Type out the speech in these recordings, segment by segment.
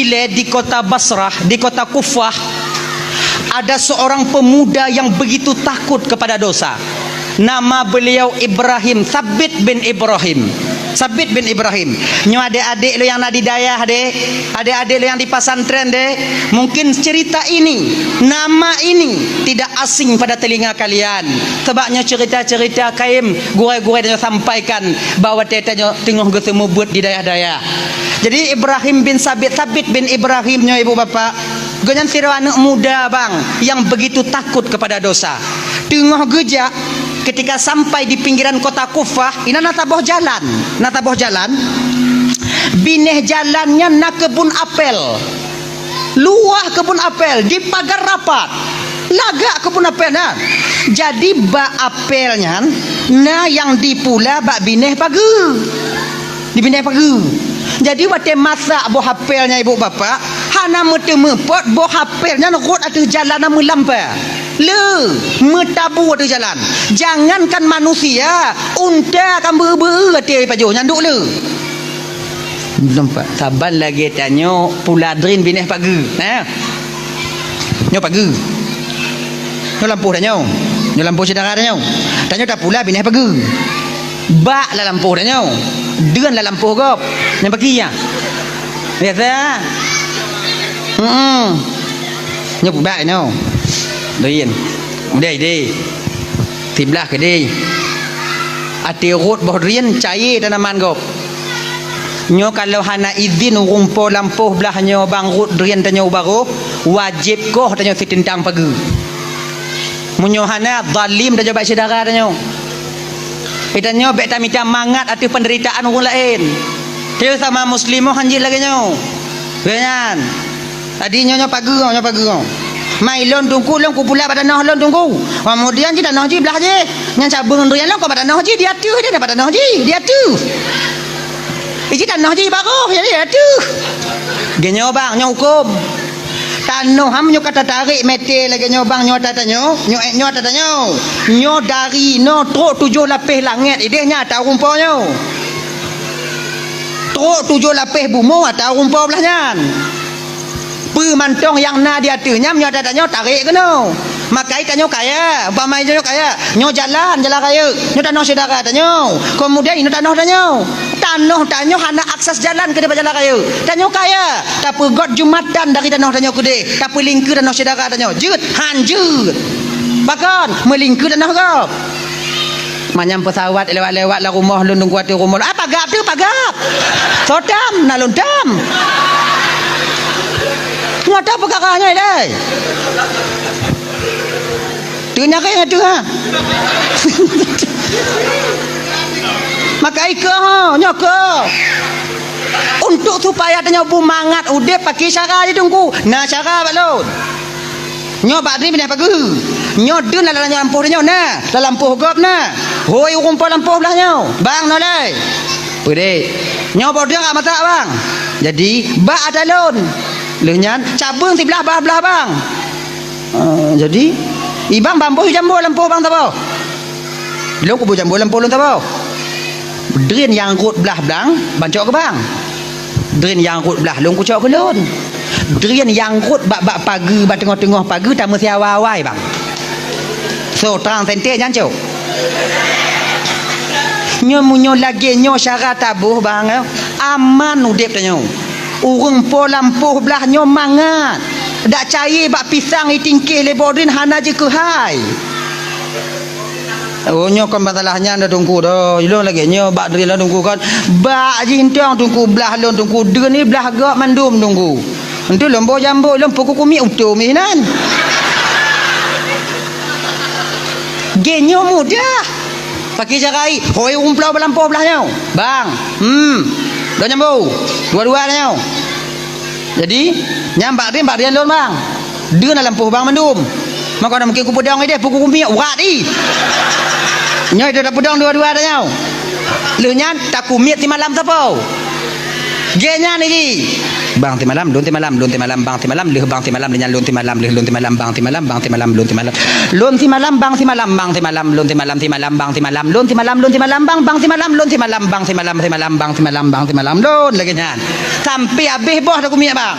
bila di kota Basrah, di kota Kufah, ada seorang pemuda yang begitu takut kepada dosa. Nama beliau Ibrahim, Sabit bin Ibrahim. Sabit bin Ibrahim. Nyo adik-adik lo yang nak di dayah deh, adik-adik lo yang di pasantren deh, mungkin cerita ini, nama ini tidak asing pada telinga kalian. Sebabnya cerita-cerita kaim gurai-gurai dia sampaikan bahawa tetanya tengah ketemu buat di dayah-dayah. Jadi Ibrahim bin Sabit bin Ibrahim nyo ibu bapa, ganyan sira anak muda bang yang begitu takut kepada dosa. Tengah gejak ketika sampai di pinggiran kota Kufah, ini nataboh jalan, bineh jalannya nak kebun apel, luah kebun apel di pagar rapat, lagak kebun apel nah. Jadi ba apelnya, nah yang dipula ba bineh pagi, di bineh pagi. Jadi waktu masak buah apelnya ibu bapa, hana mepot buah apelnya nurut atas jalan nama lampa. Le metabu ada jalan. Jangankan manusia, unta kan ber-ber hati pajo nyanduk le. Nampak saban lagi tanya puladrin bineh pagi. Nyo pagi. Nyo lampu dah nyo. Nyo lampu sedara dah nyo. Tanya tak pula bineh pagi. Bak la lampu dah nyo. Deun la lampu gop. Yang pagi ya. Biasa. Nyo bak nyo. Doin mudai deh tiblah ke deh ati rot boh rian cair tanaman gop nyo kalau hana izin rumpo lampuh belah nyo bang rot rian tanyo baru wajib koh tanyo fitintang pagi munyo hana zalim tanyo bak saudara tanyo itanyo bek tamita mangat ati penderitaan orang lain dia sama muslimoh hanjil lagi nyo ganyan tadi nyo pagi mai lon tungku lon ku pula badan lon tungku kemudian ji tanah ji belah je yang cabung rian lon ku badan ji dia tu dia dapat tanah ji dia tu ji tanah ji baru jadi dia tu genyo bang nyo hukum tanah ham nyo kata tarik meter lagi nyo bang nyo tatanyo nyo dari no truk 7 lapis langit idehnya tahu rumponyo truk 7 lapis bumbu tahu rumpo belahnya mantong yang na dia tunya nyo datanya tarik ke no makai tanyo kaya umpamai tanyo kaya nyo jalan kaya nyo tanah saudara tanyo kemudian ini tanah tanyo hana akses jalan ke depan jalan tanyo kaya tapi god jumatan dari tanah tanyo gede tapi lingkar tanah saudara tanyo jut hanjut bahkan melingkar tanah gop manyam pesawat lewat-lewat lah rumah lundung kuat rumah apa gap tu pagap sodam nalundam ngata perkaranya dai. Tanya ke ngatu ha. Maka ika ha, nyaka. Untuk supaya tanya bumangat udep pakai cara dia tunggu. Nah cara balon. Nyo bak ni pindah pagi. Nyo dun dalam lampu dia nyo nah, dalam lampu gop nah. Hoi rumput lampu belah nyo. Bang no dai. Pede. Nyo bodoh enggak masak bang. Jadi bak ada lon. Lenyan cabung sebelah belah bang. Jadi ibang bambu jambu lampu bang tahu. Belum kubu jambu lampu lun tahu. Drain yang rut belah blang bancok ke bang. Drain yang rut belah lun kucok ke lun. Drain yang rut bak pagi bak tengah-tengah pagi tak mesti awal-awal bang. So terang sente jancok. Nyo lagi nyo syarat tabuh bang. Aman udep tanyo. Urung po lampuh belah nyo mangat dak cair bak pisang itingkih lebodrin hana je ke hai oh nyo kan masalahnya anda tunggu dah ilong lagi nyo bak dari lah tunggu kan bak je hintang tunggu belah lon tunggu dia ni belah gak mandum tunggu entu lombo jambu lom pokok kumi utuh minan genyo mudah pakai jarai hoi umplau belampuh belah nyo bang dua jambu dua-dua nyo jadi nyambak dia lon bang dia nak lampuh bang mandum maka nak mungkin ku pedang dia pukul kumi urat di nyo dia dah pedang dua-dua nyo lu nyan tak kumit ti malam sapo genya ni bang ti malam lun ti malam bang ti malam leh bang ti malam dengan lun ti malam leh lun ti malam bang ti malam lun ti malam lun ti malam bang ti malam lun ti malam bang ti malam lun ti malam bang ti malam lun ti malam bang ti malam lun lagi nyan sampai habis boh dah kumit bang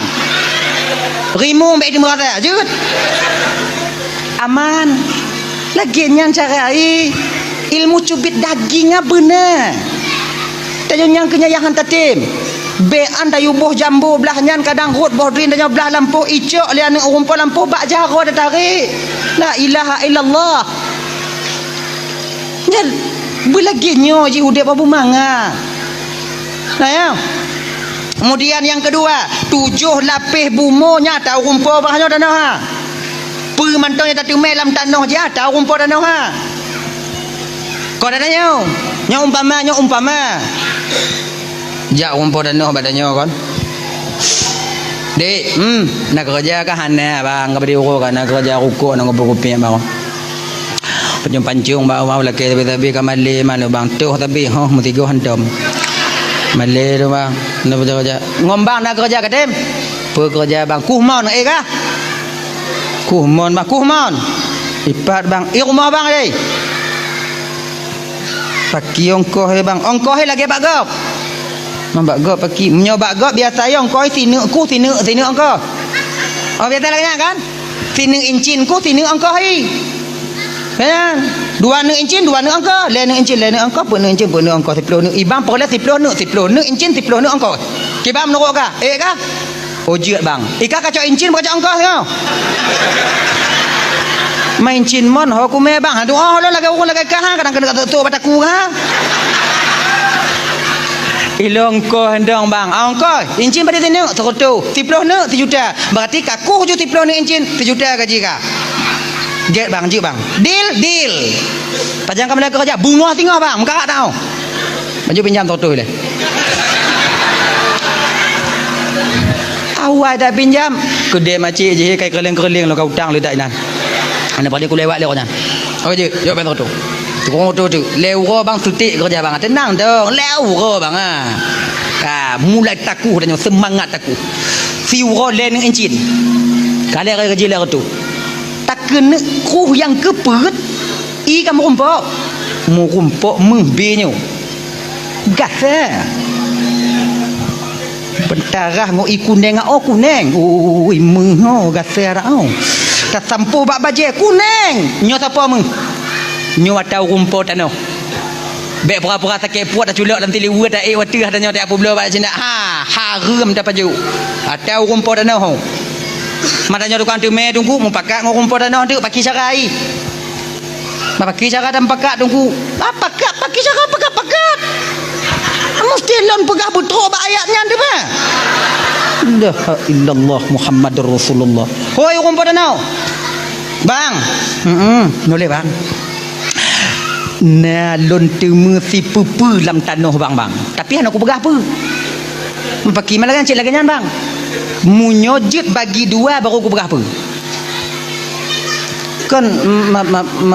rimu mbak di merata jut aman lagi yang carai ilmu cubit dagingnya benar tanya yang kenyayahan tatim be anda yubuh jambu belah nyan kadang hut boh drin tanya belah lampu icok lian rumput lampu bak jaro dah tarik la ilaha illallah nyal belagi nyo ji udah babu manga nah ya kemudian yang kedua 7 lapis bumonya tahu rumput bahnya tanah ha pemantonya tak tumai dalam tanah je tahu rumput tanah ha kau dah tanya nya umpama jak rumput tanah badannya kan dek nak kerja ke hana bang ke beri urut kan nak kerja rukuk nak berkopi bang pancung bawa laki tapi kamali mana bang tuh tapi mesti go hantam Malay tu bang, nak kerja ngombang nak kerja katem, pekerja bang kuhmon kah? Kuhmon bang kuhmon, ipat bang, rumah bang ni, paki ongkoh bang, ongkoh lagi bak gop, bak gop paki, menyoba gop biasa yang ongkoh sini ongkoh, oh biasa lagi kan, sini incin ku sini ongkoh kan 2 incin 2 angka lain incin angka pun incin pun angka 10 ibang pula 10 incin 10 angka kibam nuruk ka ka ojit bang ika kacau incin kacau angka tengok main incin mon ho ku me bang aduh lo lagi urang lagi ka kadang kena tu bataku ha ilong ko hendong bang angka incin pada sini serotu 10 juta berarti kaku je 10 incin 1 juta gaji ka get bang jik bang deal pajang kamu kerja bunga tinggal bang mengkarak tahu baju pinjam tu le awal dah pinjam kedai macik je kai keleng-keleng lo kau utang le tak nan ana pada ku lewat le kau nan oh je yo ben tu tu lewo bang sutik kerja bang tenang dong lewo bang mulai taku dan semangat taku siuro len encin kali kerja le tu kena kuh yang kepet i kamu rumpok mengbinyo gasa bentarah ngo ikuneng kuneng ui mengo gasa rao tak sampu bak baje kuneng nyo apa meng nyo atau rumpok tano bek pura-pura tak puat dah culak dalam tiliwa dah water dah nyo tak apa bela bak sini harum dah paju atau rumpok tano matanya tukang tume tunggu mupakat ngumpul tanah tu paki carai paki cara dan pakat tunggu pakat paki cara pakat mesti lon pegah betul ba ayatnya tu mah la illallah muhammadur rasulullah hoi ngumpul tanah bang boleh bang na lon tume si pupu dalam tanah bang tapi anak aku pegah apa paki malah kan cik lagi bang munyojit bagi 2 baru aku berapa kan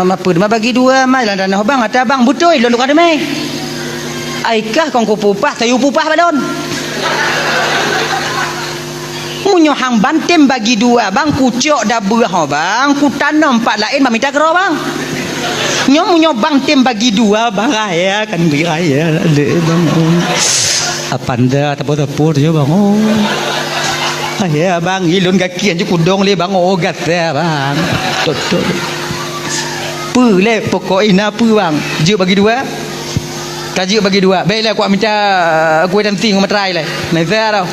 apa bagi 2 mai lah danah bang ada bang betul lo ada mai aikah kong ku pupah sayu pupah balon munyo hang bantem bagi 2 bang kucok dah berah bang ku tanam 4 lain minta kero bang munyo bantem bagi 2 bang ya kan biraya le bang apa anda tapo-tapo je bang ya bang ilun kaki aja kudong le bang ogat ya bang betul pu le pokok ina pu bang je bagi 2 kaji bagi 2 baiklah aku minta kuih dan ting matrai le nazar tau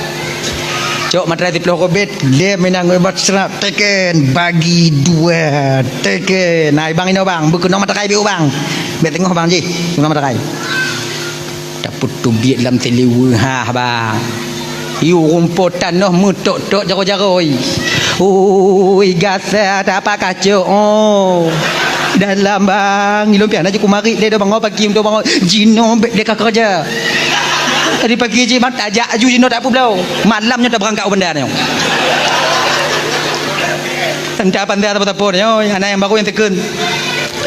cok matrai 10 kobet le menang obat serap teken bagi 2 teken naik bang ino bang berkenong matrai biu bang bet tengok bang ji tengok matrai dapat tu biat dalam teliwa bang yu rumput tanah mutok-tok jaro-jaro oi gasa tak apa kacau dalam bang ilmu pian aja kumari le bang pagi untuk bang jino dia kerja tadi pagi je mat ajak aju jino tak apa belau malamnya dah berangkat benda ni tanda pandai apa-apa yo anak yang baru yang teken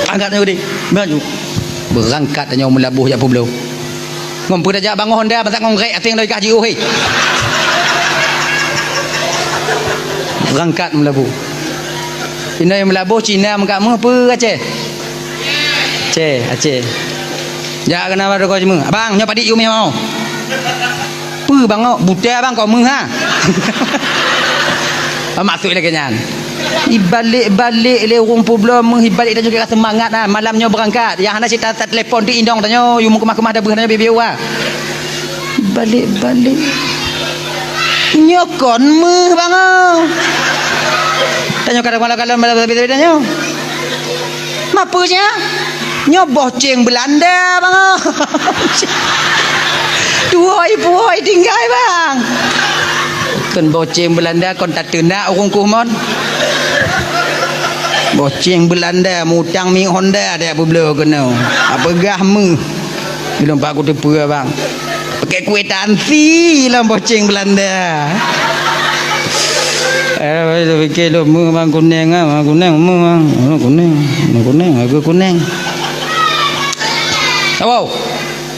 angkat ni baju berangkat tanya melabuh jak apa belau ngompo dah jak bang Honda pasal ngorek ating dari kaji oi berangkat melabuh Cina yang melabuh Cina mengkamu apa Aceh Aceh ya kenapa ada kau cuma abang nyoba dik you mau apa bang buta bang kau meng ha Masuk lagi nyan. Ibalik-balik le orang pula menghibalik dan juga semangat lah. Malamnya berangkat. Yang hana cerita telefon di indong tanya, you mau kemah-kemah dah berhana bibiu ah. Balik-balik. Nyokon meh bang. Tanya kadang-kadang tanya. Mapanya? Nyoboh ceng Belanda bang. Tuai-puai tinggal bang. Kan boceng Belanda kon tak tenak orang kumon. Boceng Belanda mutang mi Honda ada apa belo kena. Apa gahmu. Belum pak aku tepu bang. Pakai kuih tansi lah boceng Belanda. Fikir lo mu bang kuning ah, kuning mu bang. Kuning, aku kuning. Wow.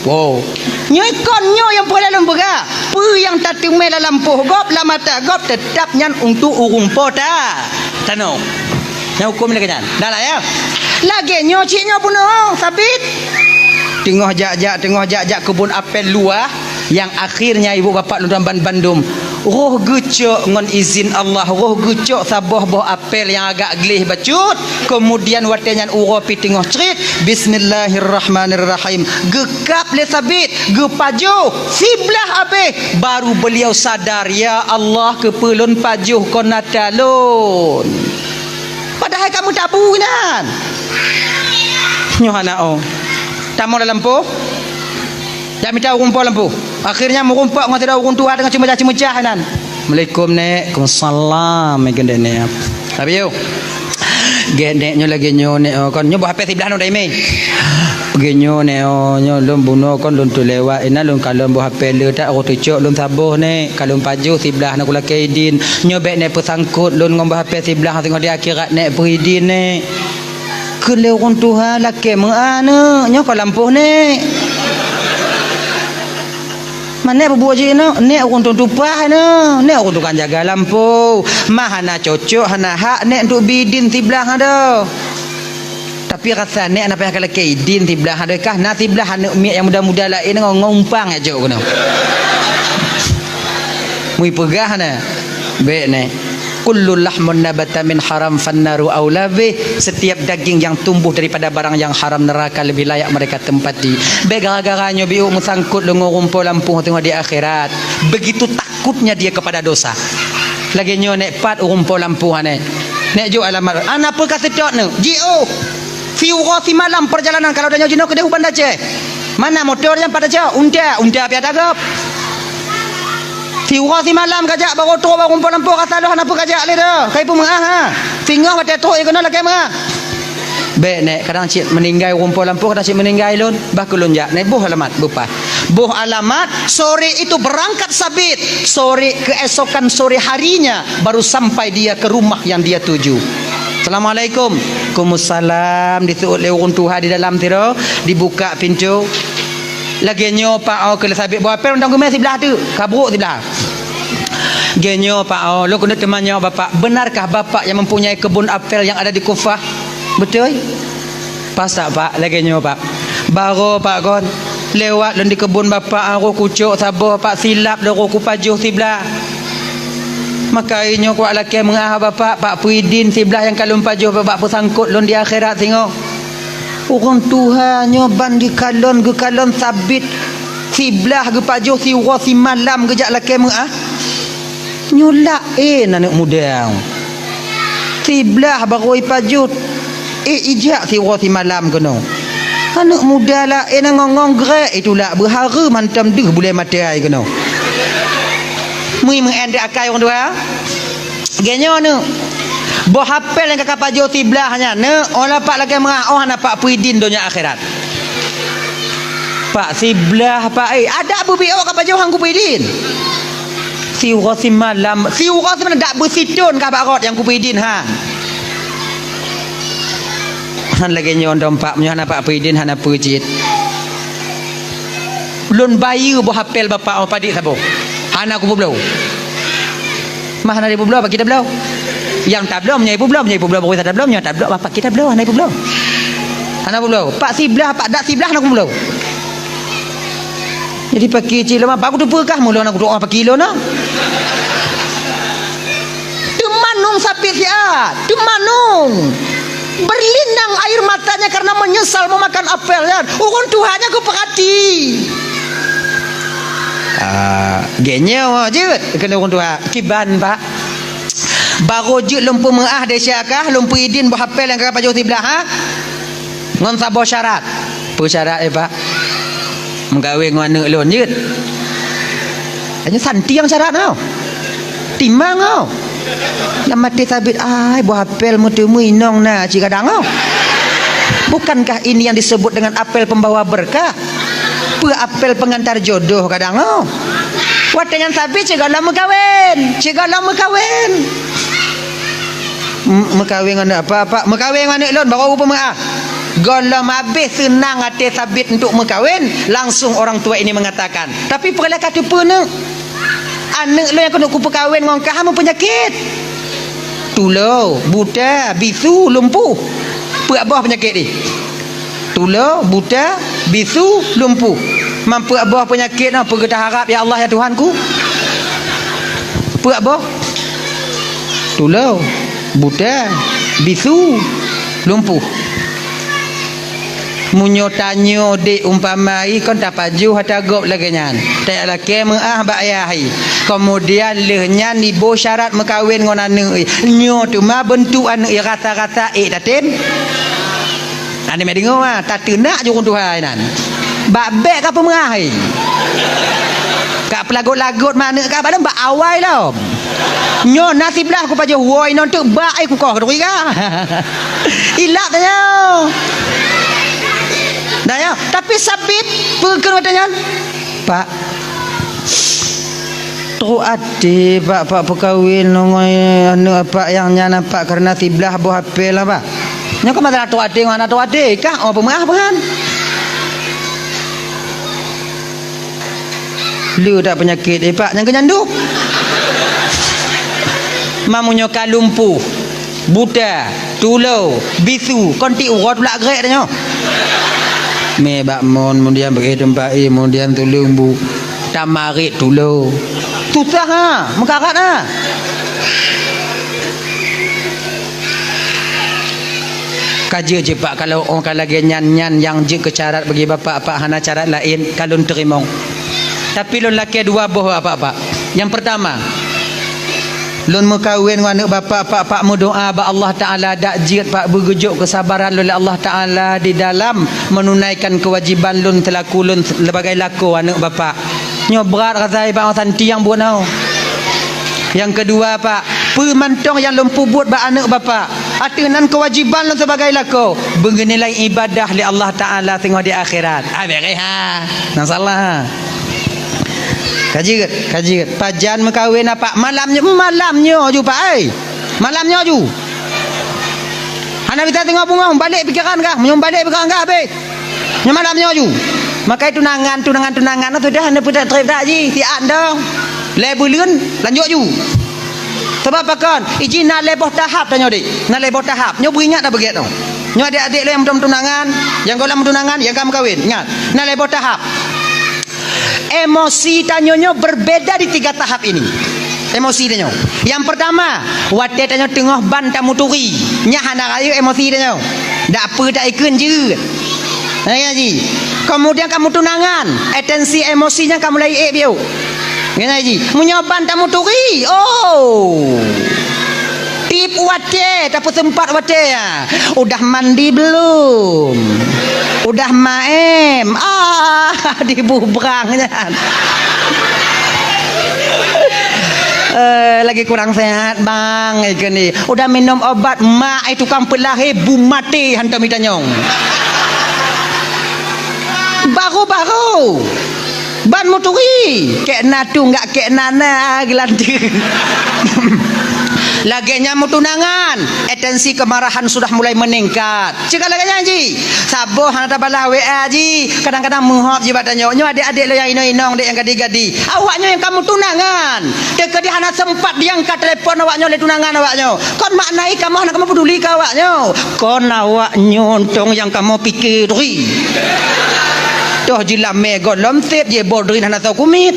Wow. Nyoi konyo yang boleh lembaga. Pu yang tatung mela lampuh gop la mata gop tetap nyan untuk urung pota. Tano. Yang hukum lagi nyan. Dah lah ya. Lagi nyo cik nyo puno sabit. Tengah jak kebun apel luar yang akhirnya ibu bapa dalam Bandung. Roh gucuk ngon izin Allah, roh gucuk sabah boh apel yang agak gelih bacut, kemudian watenyan uro pi tengah cerit bismillahirrahmanirrahim gekap le sabit gepaju siblah abe baru beliau sadar ya Allah kepelun pajuh kona talun padahal kamu tabu nan nyohana oh tamu dalam lampu tak minta rumput lampu. Akhirnya merumpak dengan tidak urung tua dengan cemecah-cemecah nan. Assalamualaikum nek. Waalaikumsalam gende nek. Tapi yo. Gende nyo lagi nyo nek kon nyo HP sebelah no dai me. Genyo nek nyo lum buno kon lum tu lewat ina lum kalon bo HP le tak ro tucuk lum sabuh nek kalon paju sebelah nak kula kaidin nyo bek nek pesangkut lum ngom HP sebelah tengok di akhirat nek peridin nek. Kele urung Tuhan laki mengana nyo ko lampuh nek. Mana berbuat je no, nek orang tumpah no, nek orang tukang jaga lampu, mah hana cocok hana hak nek untuk bidin tiblah ada. Tapi rasa nek apa yang kalau kaidin tiblah ada kah? Na tiblah hana umi yang muda-muda lain ngompang aja kono. Mui pegah na, baik nek. Kullu lahmun nabata min haram fannaru aula bih. Setiap daging yang tumbuh daripada barang yang haram neraka lebih layak mereka tempati. Gara-garanya biu musangkut lengo rumpul lampu tengok di akhirat. Begitu takutnya dia kepada dosa. Lagi nyo nek pat rumpul lampu ane. Nek jo alamat. Ana apa ka sedot ne? GO. Fiura si malam perjalanan kalau dah nyo jino ke Dewan Aceh. Mana motor yang pada jauh? Unta piada gap. Fiura si malam kajak baru tu baru rumpul lampu kata lu apa kajak le dah. Kai pun ha. Tinggal mata tu ikon lagi mah. Baik nek kadang cik meninggal rumpul lampu kadang cik meninggal lun bah kulun jak nek buh alamat bupa. Buh alamat sore itu berangkat sabit. Sore keesokan sore harinya baru sampai dia ke rumah yang dia tuju. Assalamualaikum. Waalaikumsalam. Disuruh oleh orang Tuhan di dalam tiro, dibuka pintu. Lagi nyo pak au ke sabit buat apa undang kumai sebelah tu. Kabruk sebelah. Genyo pak au lu kena temannya bapak. Benarkah bapak yang mempunyai kebun apel yang ada di Kufah? Betul? Pas tak pak? Lagi nyo pak. Baru pak kon lewat dan di kebun bapak aku kucuk sabar pak silap loro ku pajuh sebelah. Maka inyo kuat laki mengah bapak Pak Puidin sebelah yang kalun pajuh bapak pesangkut lon di akhirat tengok. Orang Tuhan nyoban di kalon ke kalon sabit sebelah ke pajuh si ura si malam kejak laki mengah. Nyolak anak muda. Sebelah baru pajuh ijak si ura si malam kena. Anak muda lah ngongong gerak itulah berhara mantam deh boleh mati ai kena. Mui mengendek akai orang tua. Genyo nu. Boh hafal yang kakak pajo tiblahnya ne orang pak lagi merah anak Pak Puidin dunia akhirat. Pak siblah pak ada abu bio kakak pajo hang Puidin. Si urosi malam, si urosi mana dak bersitun kakak rot yang Puidin ha. Han lagi nyon dompak menyo anak Pak Puidin anak Pujit. Lun bayi boh hafal bapak apa dik sabo. Anak aku belau. Mah anak ibu belau apa kita belau? Yang tak belau menyapu belau baru tak belau tak belau apa kita belau anak ibu belau. Anak ibu belau. Pak siblah pak dak siblah anak aku belau. Jadi pak kecil mah pak aku tu perkah mula anak aku apa kilo nah. Teman tu manung berlinang air matanya karena menyesal memakan apelnya. Ukun Tuhannya ku perhati. Genyo je kena ukun Tuhan. Kiban pak. Baru je lumpu mengah desyakah lumpu idin berhapel yang kapal jauh tiblah ha. Ngon sabo syarat. Apa syarat pak? Mengkawin dengan anak lon je. Hanya santi yang syarat tau. Timang tau. Yang mati sabit ai buah apel mutemu inong na cikadang tau. Bukankah ini yang disebut dengan apel pembawa berkah? Apel pengantar jodoh kadang tau. Wate yang sabit cikadang mengkawin. Cikadang mengkawin. Mengkawin dengan apa? Mengkawin dengan anak lon baru rupa mengah. Golam habis senang hati sabit untuk mengkawin, langsung orang tua ini mengatakan, tapi perlah kata pun anak lo yang kena ku perkahwin dengan kau hama penyakit. Tulau, buta, bisu, lumpuh. Apa abah penyakit ni? Tulau, buta, bisu, lumpuh. Mampu abah penyakit apa kita harap ya Allah ya Tuhanku? Apa abah? Tulau, buta, bisu, lumpuh. Munyo tanyo de umpamai kon tak paju hata gop lagi nyan tak laki mengah bak ayahi kemudian lehnya ni bo syarat mekawin ngon anu nyo tu ma bentuk anu rata-rata datin ane me dengar ah tak tenak je urang Tuhan nan bak bek ka pemengah kak pelagut-lagut mana ka badan bak awai lau nyo nasib lah aku paju woi non tu bak ai ku kau kedoi ka ilak tanya dah ya, tapi sabit pekan watanya. Pak teruk hati pak perkahwin nongoi anu apa yang nyana pak karena tiblah buah apel lah pak. Nya kau masalah teruk hati mana teruk hati kah? Oh pemengah kan? Lu tak penyakit pak yang kenyanduk. Mamunyo kalumpuh, buta, tulau, bisu, konti urat pula gerak tanya. Me bak mon kemudian bagi tempat kemudian tulung bu tamarit tulo susah ha mekarat ha kaji je pak kalau orang lagi nyan yang je ke carat bagi bapak hana carat lain kalau terima tapi lon laki dua boh apa yang pertama lon mekawin dengan anak bapak mu doa ba Allah Taala dak jiat pak bergejuk kesabaran oleh Allah Taala di dalam menunaikan kewajiban lon telaku lon sebagai laku anak bapak nyo berat rasai pak santi yang buat nau. Yang kedua pak pemantong yang lon pubut ba anak bapak atunan kewajiban lon sebagai laku bernilai ibadah li Allah Taala tengok di akhirat abere ha nang salah kaji pajan mekawin apa malamnya ju pak malamnya ju anak kita tengok bunga balik pikiran kah balik pikiran kah be malamnya ju maka tunangan tu dah anda pudak trip dak ji tiak dong lebuleun lanjut ju sebab apa kan izin nak leboh tahap tanya dik nak leboh tahap nyo beringat dah begitu nyo adik-adik yang belum tunangan yang golong tunangan yang kamu kawin ingat nak leboh tahap emosi tanyonyo berbeda di 3 tahap ini. Emosi tanyo. Yang pertama, wate tanyo tengah ban tamu turi. Nya hana raya emosi tanyo. Dak apa dak ikun je. Ya ji. Kemudian kamu tunangan, atensi emosinya kamu lai biu. Ya ji. Munyoban tamu turi. Oh. Tip wate, tapi sempat wate ya. Udah mandi belum? Udah maem dibubrangnya lagi kurang sehat bang ni udah minum obat mak itu tukang pelahir bu mati hantar mitanyong baru ban moturi kek natu enggak kek nana gelantir laginya mau tunangan atensi kemarahan sudah mulai meningkat cakap laginya ji saboh hana balah WA ji kadang-kadang menghop je badannya nyo adik-adik lo yang inong-inong dek yang gadi-gadi awaknya yang kamu tunangan dek dia hana sempat diangkat telefon awaknya le tunangan awaknya kon maknai kamu hana kamu peduli ka awaknya kon awaknya untung yang kamu pikiri toh jilame golom set je bodrin hana tahu kumit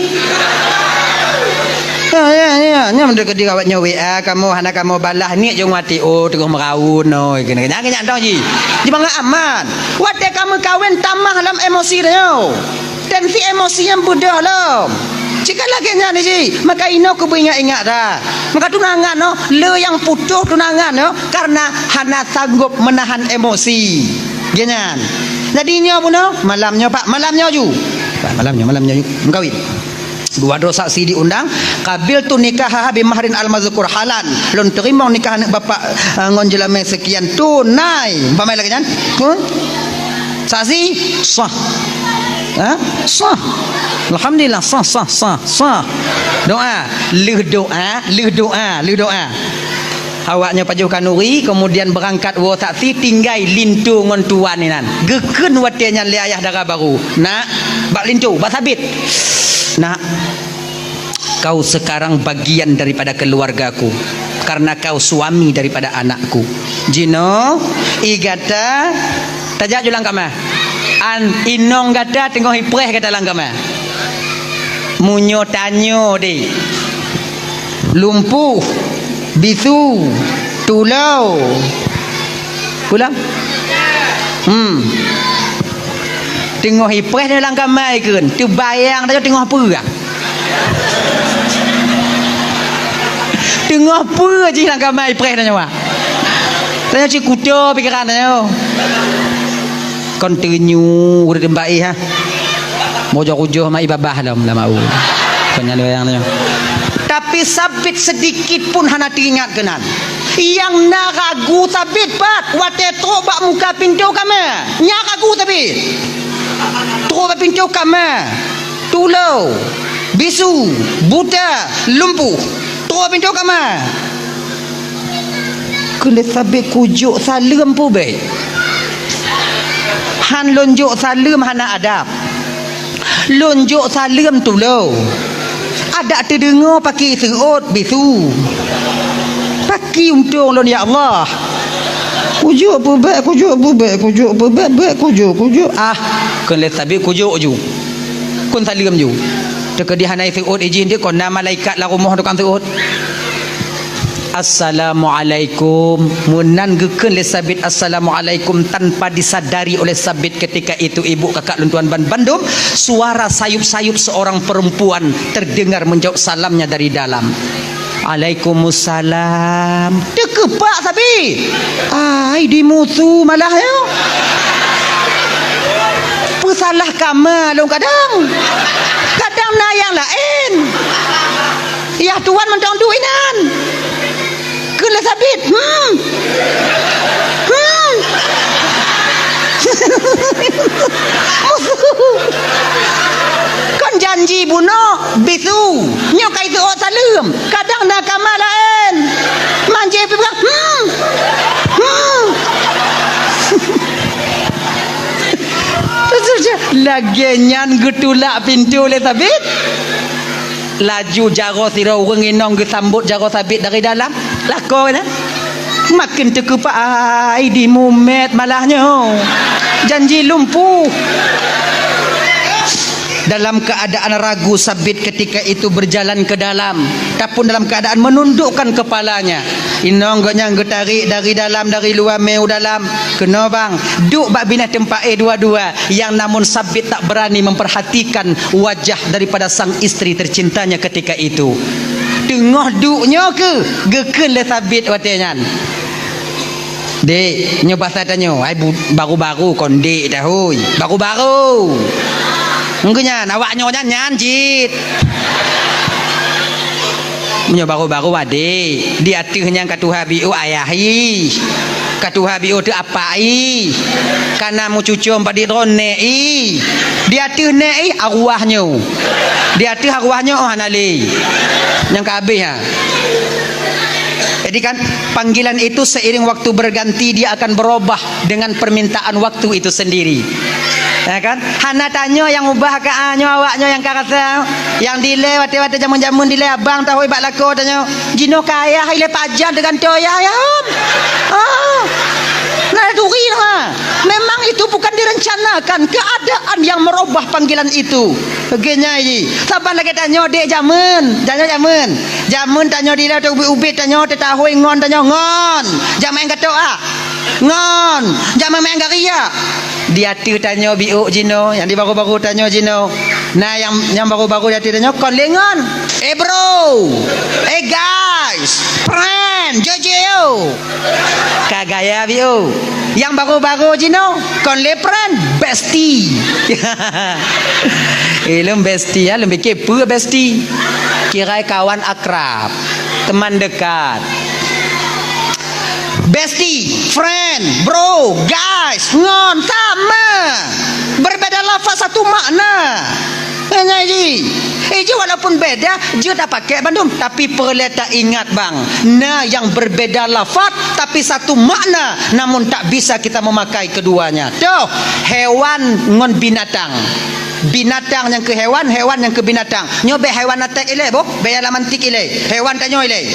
Ya, mendekat di kawatnya WA kamu anak kamu balah ni jong mati tengah meraun noi kena tahu ji. Di bangga aman. Wate kamu kawin tamah dalam emosi dia. Tensi emosi yang budah lah. Jika lagi ni ji, maka ino ku ingat dah. Maka tunangan no, le yang putus tunangan no karena hana sanggup menahan emosi. Ganyan. Jadinya pun no, malamnya Pak, malamnya ju. Pak, malamnya ju. Mengkawin. Dua dosa saksi diundang kabil tu nikah bi mahrin al mazkur halan lon terima nikah anak bapak ngonjelame sekian tunai pamai lagi kan saksi sah sah alhamdulillah sah doa leh doa awaknya pajuh kanuri kemudian berangkat wa saksi tinggai lintu ngon tuan ni nan geken watenya li ayah dara baru nak bak lintu bak sabit. Nah, kau sekarang bagian daripada keluargaku karena kau suami daripada anakku. Jino, igata, tajak julang kama. An inong gata tengok hipreh kata lang kama. Munyo tanyo de. Lumpuh, bisu, tulau. Pulang? Tengok hipreh dalam kamai kan tu bayang dah tengok apa tengok apa je dalam kamai hipreh dah nyawa tanya cik kuda pikiran dah continue udah tembai ha mojo-mojo mai babah dah mau kanya bayang dah tapi sabit sedikit pun hana teringat kenan yang nak ragu sabit pak wate tobak muka pintu kami nyak ragu sabit terus pintu kamar tulau bisu buta lumpuh terus pintu kamar kena sabit kujuk salam pun baik han lonjok salam hana adab lonjok salam tulau ada terdengar pakai serut bisu pakai untung lon ya Allah kujuk apa baik kujuk kena sabit kujuk ju kun salim ju teka di hanai seut izin dia kon nama malaikat la rumah tukang seut assalamualaikum munan geken le sabit assalamualaikum tanpa disadari oleh sabit ketika itu ibu kakak luntuan ban bandung suara sayup-sayup seorang perempuan terdengar menjawab salamnya dari dalam. Waalaikumsalam. Dekepak sabit. Ai di musuh malah ya. Pesalah kamar long kadang na yang lain ya tuan mentang duinan kena sabit kan janji buno bisu nyokai tu salam kadang na kamar lain manje bilang lagian getulak pintu le sabit laju jaro sirau nginong gesambut jaro sabit dari dalam lako na makin terkepak ai di mumet malahnya janji lumpuh dalam keadaan ragu sabit ketika itu berjalan ke dalam tapi dalam keadaan menundukkan kepalanya inong ganya getarik dari dalam dari luar meu dalam kena bang duk bak bina tempat dua-dua yang namun sabit tak berani memperhatikan wajah daripada sang isteri tercintanya ketika itu tengah duknya ke geken le sabit watenyan dek nyoba tanya ai baru-baru kon dek dah hoi baru-baru mungkinnya awak nyonya nyanjit punya baru-baru adik dia tuh yang katuha biu ayahi katuha biu tu apai karena mu cucu pada drone dia tuh nei arwahnya dia tuh arwahnya oh hanali yang kabeh ha. Jadi kan panggilan itu seiring waktu berganti dia akan berubah dengan permintaan waktu itu sendiri. Ya kan? Hana tanya yang ubah ke awaknya yang karasa yang dile wate-wate jamun-jamun dile abang tahu ibak lako tanya jino kaya ile pajan dengan toya ya. Oh. Nah duri ha. Memang itu bukan direncanakan, keadaan yang merubah panggilan itu. Begini ji. Saban lagi tanya dek jamun, jamun tanya dia tu ubi tanya tahu ngon tanya ngon. Jaman kata ngon, jaman main garia. Dia tu tanya biuk jino, yang di baru-baru tanya jino. Nah yang baru-baru dia tanya kon lengon. Bro. Guys, friend, Jojo. Kagaya biuk. Yang baru-baru jino kon le friend, bestie. Lem bestie ya, lebih kepo bestie. Kira kawan akrab, teman dekat. Bestie, friend, bro, guys, ngon sama. Berbeda lafaz satu makna. Hanya ji. Walaupun beda, dia tak pakai bandung, tapi perlu tak ingat bang. Nah, yang berbeda lafaz tapi satu makna, namun tak bisa kita memakai keduanya. Tuh, hewan ngon binatang. Binatang yang ke hewan, hewan yang ke binatang. Nyobe hewan atek ile, bo? Be alaman tik ile. Hewan tanyo ile.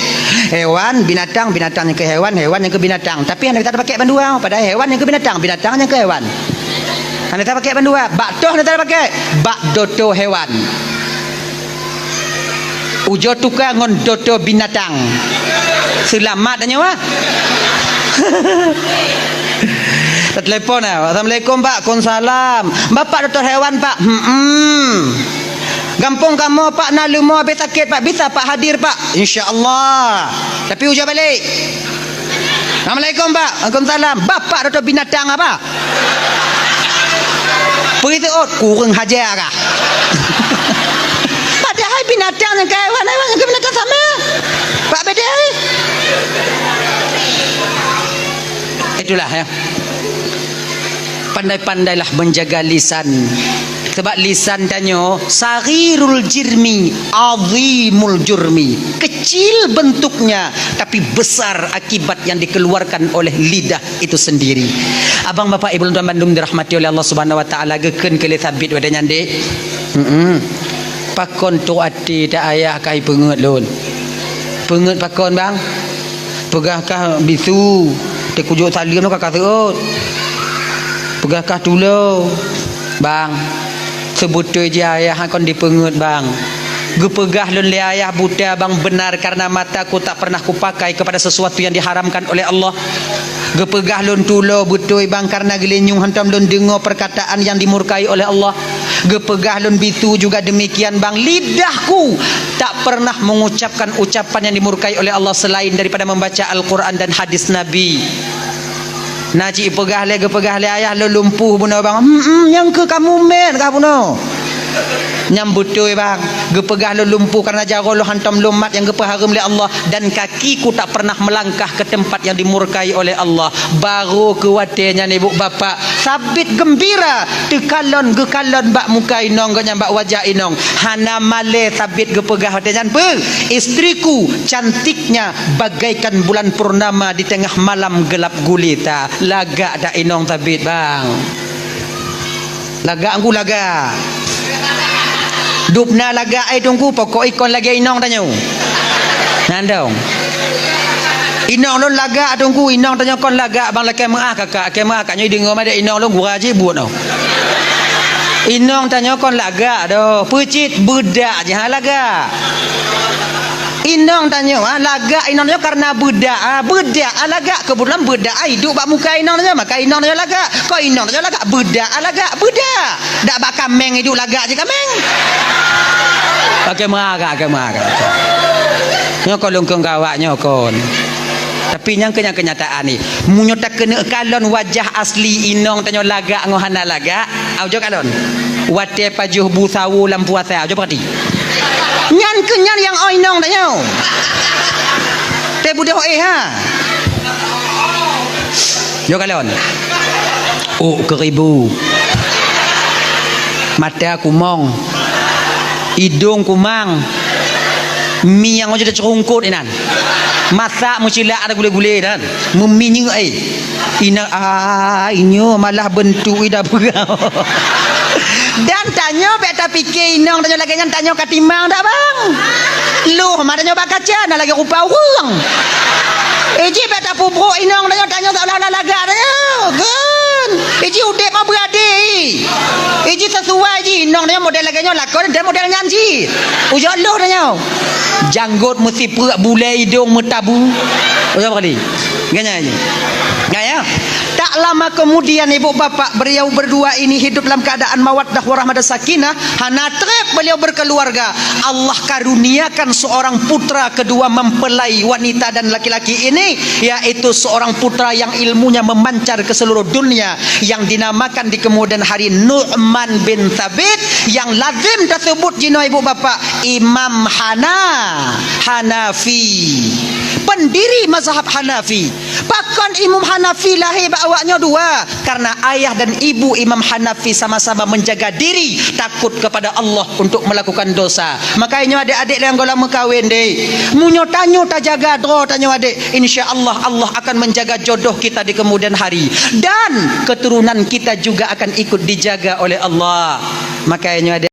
Hewan, binatang, binatang yang ke hewan, hewan yang ke binatang. Tapi anda tak pakai bandua, pada hewan yang ke binatang, binatang yang ke hewan. Anda tak pakai bandua, bak doh anda tak pakai. Bak doto hewan. Ujo tukar ngon doto binatang. Selamat tanyo ah. Telepon Assalamualaikum pak, Waalaikumsalam. Bapak doktor hewan pak. Gampung kamu pak nak lumo habis sakit pak, bisa pak hadir pak, insya-Allah. Tapi ujar balik. Assalamualaikum pak, Waalaikumsalam. Bapak doktor binatang apa? Begitu kurang hajar kah? Padahal binatang dengan hewan, hewan dengan binatang sama. Pak beda. Itulah ya. Pandai-pandailah menjaga lisan. Sebab lisan tanyo sarirul jirmi azimul jurmi. Kecil bentuknya tapi besar akibat yang dikeluarkan oleh lidah itu sendiri. Abang bapak ibu tuan Bandung dirahmati oleh Allah Subhanahu wa taala, geken kele sabit wada nyande. Pakon tu ati tak ayah kai pengut lun. Pengut pakon bang. Pegahkah bisu te kujuk salim tu kakak seut. Pegahkah dulu bang, sebutu je ayah kon dipengut bang. Gepegah lun le ayah buta bang benar karena mataku tak pernah kupakai kepada sesuatu yang diharamkan oleh Allah. Gepegah lun tulo butui bang karena gelenyung hantam lun dengar perkataan yang dimurkai oleh Allah. Gepegah lun bitu juga demikian bang, lidahku tak pernah mengucapkan ucapan yang dimurkai oleh Allah selain daripada membaca Al-Quran dan hadis Nabi. Naji pegah le ayah lo lumpuh buno bang. Yang ke kamu men kah buno. Nyambutui bang, gepegah lo lumpuh karena jaro lo hantam lumat yang gepeharum oleh Allah, dan kakiku tak pernah melangkah ke tempat yang dimurkai oleh Allah. Baru kuatnya ni ibu bapa sabit gembira tekalon gekalon bak muka inong ganya bak wajah inong. Hana male sabit gepegah hatinya pe. Istriku cantiknya bagaikan bulan purnama di tengah malam gelap gulita. Lagak dak inong sabit bang. Lagak aku lagak. Dupna laga ai tungku pokok ikon lagi inong tanyo. Nandong. Inong lon laga tungku inong tanyo kon laga bang laki maah kakak ke maah kaknya dengar made inong lon gura je buat no. Inong tanyo kon laga do, pecit budak je ha laga. Inong tanyo laga inong tanyo karena budak budak laga kebetulan budak ai duk bak muka inong tanyo maka inong tanyo laga. Kau inong tanyo laga budak laga budak. Dak bak kameng hidup laga je kameng. Pakai marah. Nyokon lungkung gawak nyokon. Tapi yang kenyataan ni, munyo tak kena kalon wajah asli inong tanyo laga ngohana laga. Aujo kalon. Wate pajuh busawu lam puasa. Aujo perhati. Nyan kenyan yang inong tanyo. Te budak ha. Yo kalon. Keribu. Mata kumong. Hidung kumang, mi yang aja cerungkut inan, masak mucila ada gule-gule dan, meminyu ina inyo malah bentuk ida berau. Dan tanya beta fikir inong tanya lagi yang tanya katimang dak bang, lu matanya bak kaca nak lagi rupa urang. Eji beta pubro inong tanya tak laga tanya, inong dia model lagi nyo lakon dia model nyanyi. Ujo loh dia. Janggut mesti perak bulai hidung metabu. Ujo kali. Ganya aja. Ya. Tak lama kemudian ibu bapak beliau berdua ini hidup dalam keadaan mawaddah warahmah dan sakinah. Hana trip beliau berkeluarga. Allah karuniakan seorang putra kedua mempelai wanita dan laki-laki ini, yaitu seorang putra yang ilmunya memancar ke seluruh dunia, yang dinamakan di kemudian hari Nu'man bin Thabit, yang lazim tersebut jino ibu bapak Imam Hanafi, pendiri mazhab Hanafi. Bahkan Imam Hanafi lahir awaknya dua, karena ayah dan ibu Imam Hanafi sama-sama menjaga diri takut kepada Allah untuk melakukan dosa. Makanya adik-adik yang lama kahwin deh, munyo tanyo tak jaga dro tanyo adik, insya-Allah Allah akan menjaga jodoh kita di kemudian hari, dan keturunan kita juga akan ikut dijaga oleh Allah. Makanya adik